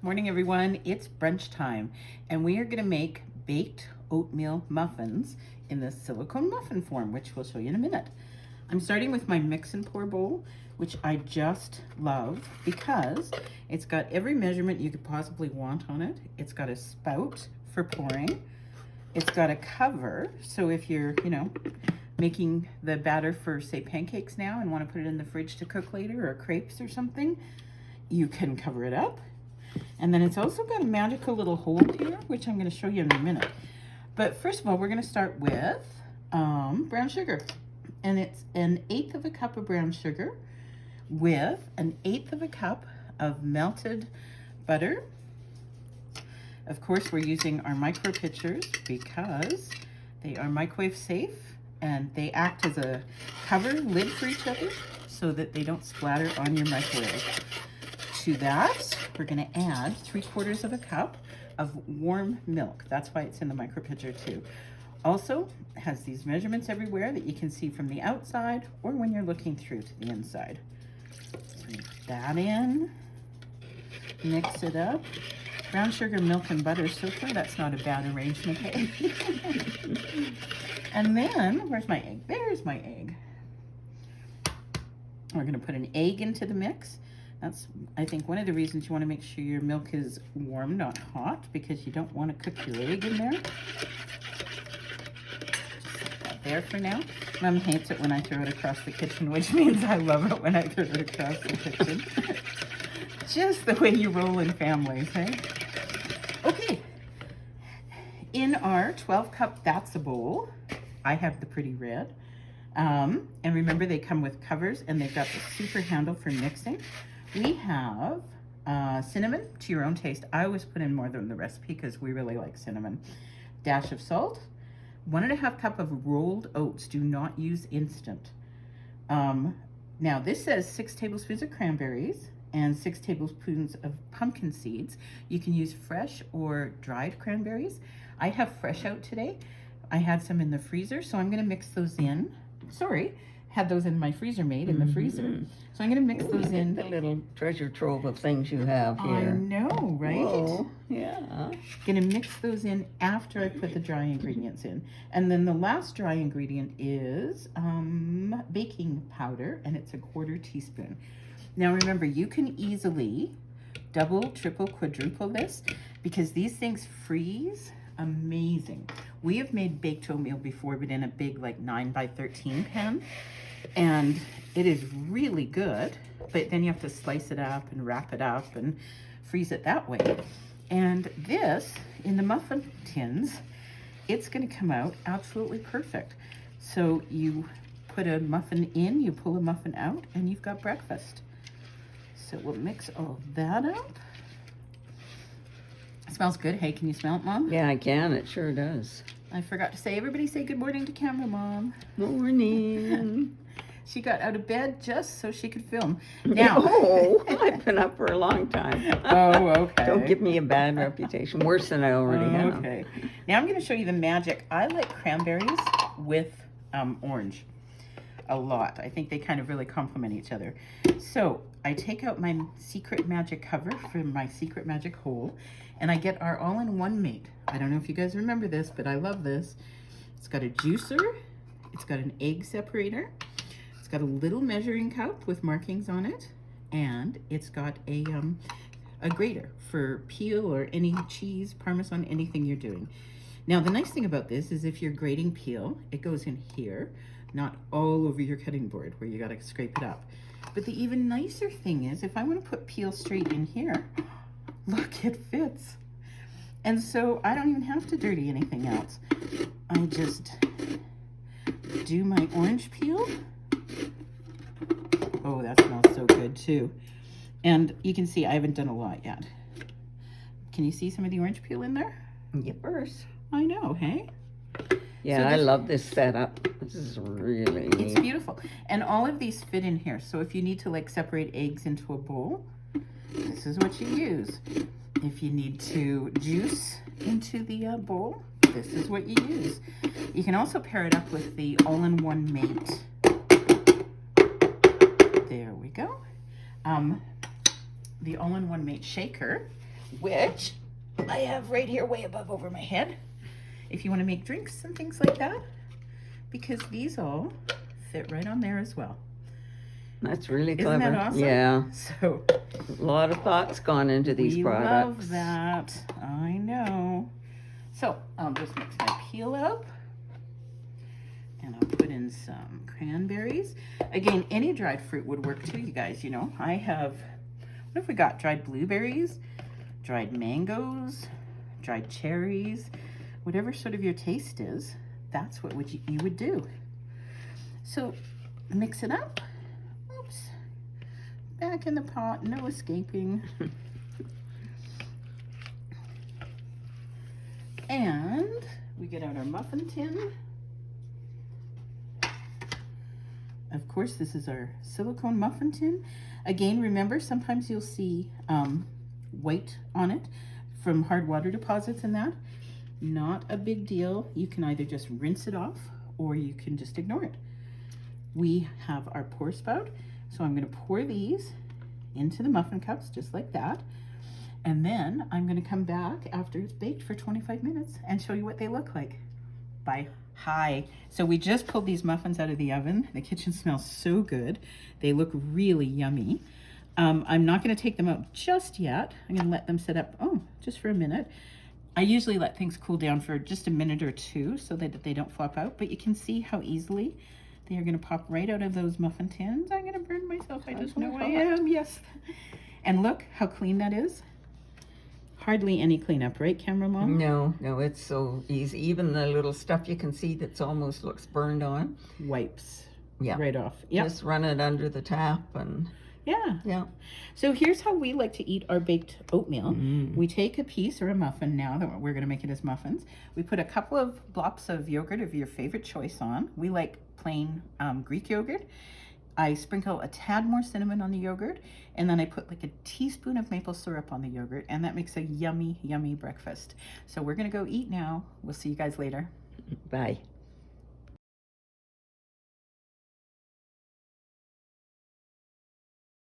Morning everyone, it's brunch time and we are going to make baked oatmeal muffins in the silicone muffin form, which we'll show you in a minute. I'm starting with my mix and pour bowl, which I just love because it's got every measurement you could possibly want on it. It's got a spout for pouring. It's got a cover, so if you're, making the batter for, say, pancakes now and want to put it in the fridge to cook later, or crepes or something, you can cover it up. And then it's also got a magical little hole here, which I'm going to show you in a minute. But first of all, we're going to start with brown sugar. And it's 1/8 of a cup of brown sugar with 1/8 of a cup of melted butter. Of course, we're using our micro pitchers because they are microwave safe and they act as a cover lid for each other so that they don't splatter on your microwave. To that, we're going to add 3/4 of a cup of warm milk. That's why it's in the micro pitcher too. Also, it has these measurements everywhere that you can see from the outside or when you're looking through to the inside. So we put that in, mix it up. Brown sugar, milk, and butter, so far that's not a bad arrangement. And then, where's my egg? There's my egg. We're going to put an egg into the mix. That's, I think, one of the reasons you want to make sure your milk is warm, not hot, because you don't want to cook your egg in there. Just set that there for now. Mom hates it when I throw it across the kitchen, which means I love it when I throw it across the kitchen. Just the way you roll in families, eh? Okay. In our 12-cup That's a bowl, I have the pretty red. And remember, they come with covers, and they've got the super handle for mixing. We have cinnamon to your own taste. I always put in more than the recipe because we really like cinnamon. Dash of salt. 1.5 cup of rolled oats. Do not use instant. Now this says 6 tablespoons of cranberries and 6 tablespoons of pumpkin seeds. You can use fresh or dried cranberries. I have fresh out today. I had some in the freezer, so I'm going to mix those in. Sorry, had those in my freezer made in the freezer. So I'm going to mix those in. The little treasure trove of things you have here. I know, right? Whoa, yeah. Going to mix those in after I put the dry ingredients in. And then the last dry ingredient is baking powder, and it's 1/4 teaspoon. Now remember, you can easily double, triple, quadruple this because these things freeze amazing. We have made baked oatmeal before, but in a big like 9x13 pan, and it is really good, but then you have to slice it up and wrap it up and freeze it that way. And this, in the muffin tins, it's going to come out absolutely perfect. So you put a muffin in, you pull a muffin out, and you've got breakfast. So we'll mix all that up. It smells good. Hey, can you smell it, Mom? Yeah, I can. It sure does. I forgot to say, everybody say good morning to camera, Mom. Morning. She got out of bed just so she could film. Now. Oh, I've been up for a long time. Oh, okay. Don't give me a bad reputation. Worse than I already have. Okay. Now I'm going to show you the magic. I like cranberries with orange a lot. I think they kind of really complement each other. So I take out my secret magic cover from my secret magic hole, and I get our all-in-one mate. I don't know if you guys remember this, but I love this. It's got a juicer. It's got an egg separator. It's got a little measuring cup with markings on it, and it's got a grater for peel or any cheese, Parmesan, anything you're doing. Now, the nice thing about this is if you're grating peel, it goes in here, not all over your cutting board where you got to scrape it up. But the even nicer thing is if I want to put peel straight in here, look, it fits. And so I don't even have to dirty anything else. I just do my orange peel. Oh, that smells so good too. And you can see I haven't done a lot yet. Can you see some of the orange peel in there? Yippers. I know, hey? Yeah, So I love this setup. This is really neat. It's beautiful. And all of these fit in here. So if you need to like separate eggs into a bowl, this is what you use. If you need to juice into the bowl, this is what you use. You can also pair it up with the all-in-one mate. There we go. The all-in-one mate shaker which I have right here way above over my head, if you want to make drinks and things like that, because these all fit right on there as well. That's really Isn't clever. that awesome? Yeah. So A lot of thought's gone into these we products. love that. I know. So I'll just mix my peel up. And I'll put in some cranberries. Again, any dried fruit would work too, you guys. You know, I have, what have we got? Dried blueberries, dried mangoes, dried cherries, whatever sort of your taste is, that's what you would do. So mix it up. Oops. Back in the pot, no escaping. And we get out our muffin tin. Of course, this is our silicone muffin tin. Again, remember, sometimes you'll see white on it from hard water deposits and that. Not a big deal. You can either just rinse it off or you can just ignore it. We have our pour spout, so I'm going to pour these into the muffin cups just like that. And then I'm going to come back after it's baked for 25 minutes and show you what they look like. Bye. Hi. So we just pulled these muffins out of the oven. The kitchen smells so good. They look really yummy. I'm not going to take them out just yet. I'm going to let them sit up, just for a minute. I usually let things cool down for just a minute or two so that they don't flop out, but you can see how easily they are going to pop right out of those muffin tins. I'm going to burn myself. I just know I am. Yes. And look how clean that is. Hardly any cleanup, right, camera mom? No, it's so easy. Even the little stuff you can see that's almost looks burned on. Wipes. Yeah. Right off. Yeah. Just run it under the tap and yeah. So here's how we like to eat our baked oatmeal. We take a piece or a muffin now that we're going to make it as muffins. We put a couple of blobs of yogurt of your favorite choice on. We like plain Greek yogurt. I sprinkle a tad more cinnamon on the yogurt, and then I put like a teaspoon of maple syrup on the yogurt, and that makes a yummy, yummy breakfast. So we're going to go eat now. We'll see you guys later. bye.